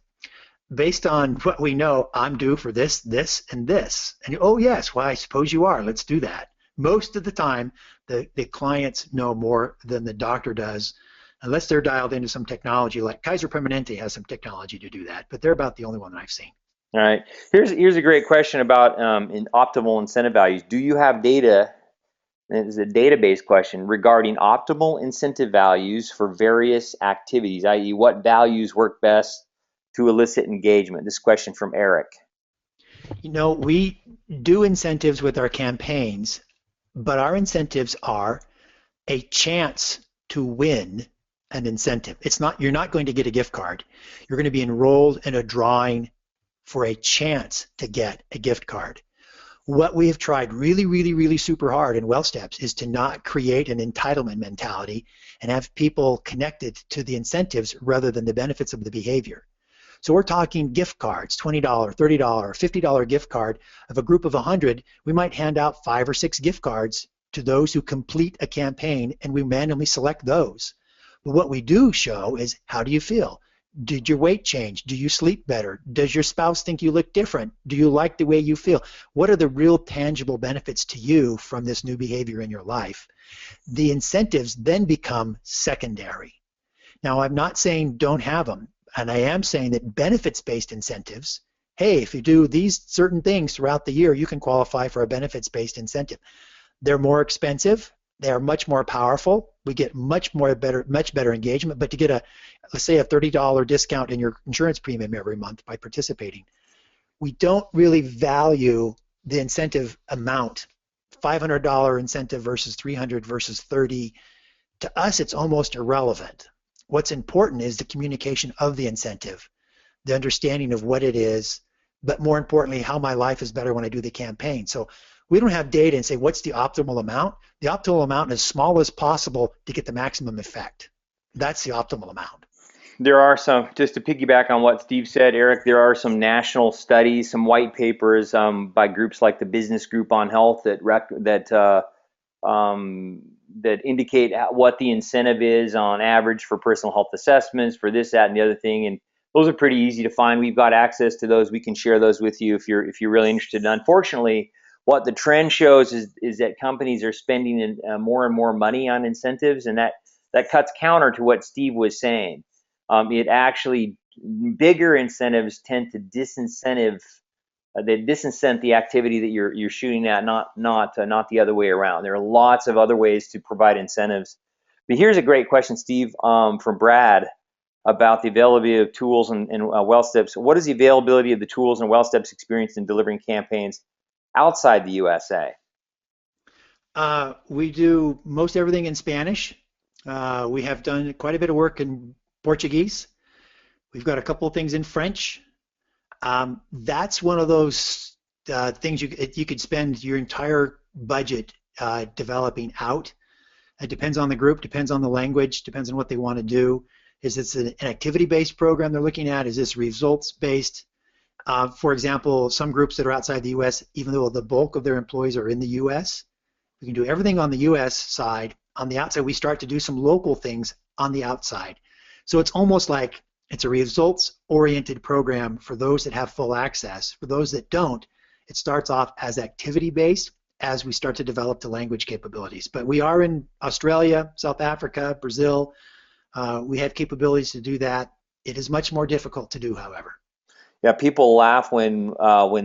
based on what we know, I'm due for this, this, and this. And oh yes, well I suppose you are, let's do that. Most of the time, the clients know more than the doctor does, unless they're dialed into some technology, like Kaiser Permanente has some technology to do that, but they're about the only one that I've seen. All right, here's a great question about in optimal incentive values. Do you have data? It's a database question regarding optimal incentive values for various activities, i.e. what values work best to elicit engagement? This question from Eric. You know, we do incentives with our campaigns, but our incentives are a chance to win an incentive. It's not, you're not going to get a gift card. You're going to be enrolled in a drawing for a chance to get a gift card. What we have tried really super hard in WellSteps is to not create an entitlement mentality and have people connected to the incentives rather than the benefits of the behavior. So we're talking gift cards, $20, $30, $50 gift card. Of a group of 100, we might hand out 5 or 6 gift cards to those who complete a campaign, and we randomly select those. But what we do show is, how do you feel? Did your weight change? Do you sleep better? Does your spouse think you look different? Do you like the way you feel? What are the real tangible benefits to you from this new behavior in your life? The incentives then become secondary. Now, I'm not saying don't have them, and I am saying that benefits-based incentives, hey, if you do these certain things throughout the year, you can qualify for a benefits-based incentive. They're more expensive. They are much more powerful. We get much better engagement. But to get let's say a $30 discount in your insurance premium every month by participating, we don't really value the incentive amount. $500 incentive versus $300 versus $30. To us, it's almost irrelevant. What's important is the communication of the incentive, the understanding of what it is, but more importantly, how my life is better when I do the campaign. So we don't have data and say, what's the optimal amount? The optimal amount is as small as possible to get the maximum effect. That's the optimal amount. There are some, just to piggyback on what Steve said, Eric, there are some national studies, some white papers by groups like the Business Group on Health that indicate what the incentive is on average for personal health assessments, for this, that, and the other thing. And those are pretty easy to find. We've got access to those. We can share those with you if you're really interested. And unfortunately, what the trend shows is that companies are spending more and more money on incentives, and that cuts counter to what Steve was saying. It actually, bigger incentives tend to disincent the activity that you're shooting at, not the other way around. There are lots of other ways to provide incentives. But here's a great question, Steve, from Brad about the availability of tools and WellSteps. What is the availability of the tools and WellSteps experience in delivering campaigns outside the USA? We do most everything in Spanish. We have done quite a bit of work in Portuguese. We've got a couple of things in French. That's one of those things you could spend your entire budget developing out. It depends on the group, depends on the language, depends on what they want to do. Is this an activity-based program they're looking at? Is this results-based? For example, some groups that are outside the U.S., even though the bulk of their employees are in the U.S., we can do everything on the U.S. side. On the outside, we start to do some local things on the outside. So it's almost like It's a results-oriented program for those that have full access. For those that don't, it starts off as activity-based as we start to develop the language capabilities. But we are in Australia, South Africa, Brazil. We have capabilities to do that. It is much more difficult to do, however. Yeah, people laugh when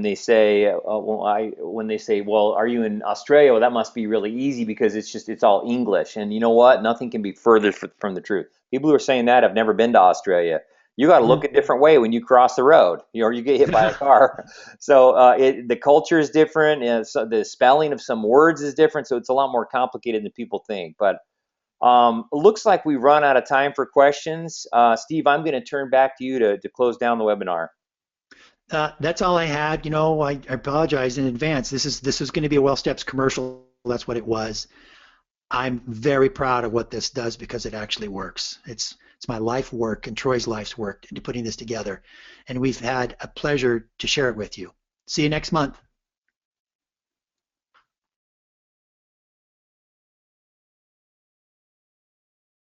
they say when they say, "Well, are you in Australia?" Well, that must be really easy because it's all English. And you know what? Nothing can be further from the truth. People who are saying that have never been to Australia. You got to look a different way when you cross the road, or you get hit by a car. So the culture is different, and so the spelling of some words is different. So it's a lot more complicated than people think. But it looks like we run out of time for questions. Steve, I'm going to turn back to you to close down the webinar. That's all I had. You know, I apologize in advance. This is going to be a WellSteps commercial. That's what it was. I'm very proud of what this does because it actually works. It's my life work and Troy's life's work into putting this together, and we've had a pleasure to share it with you. See you next month.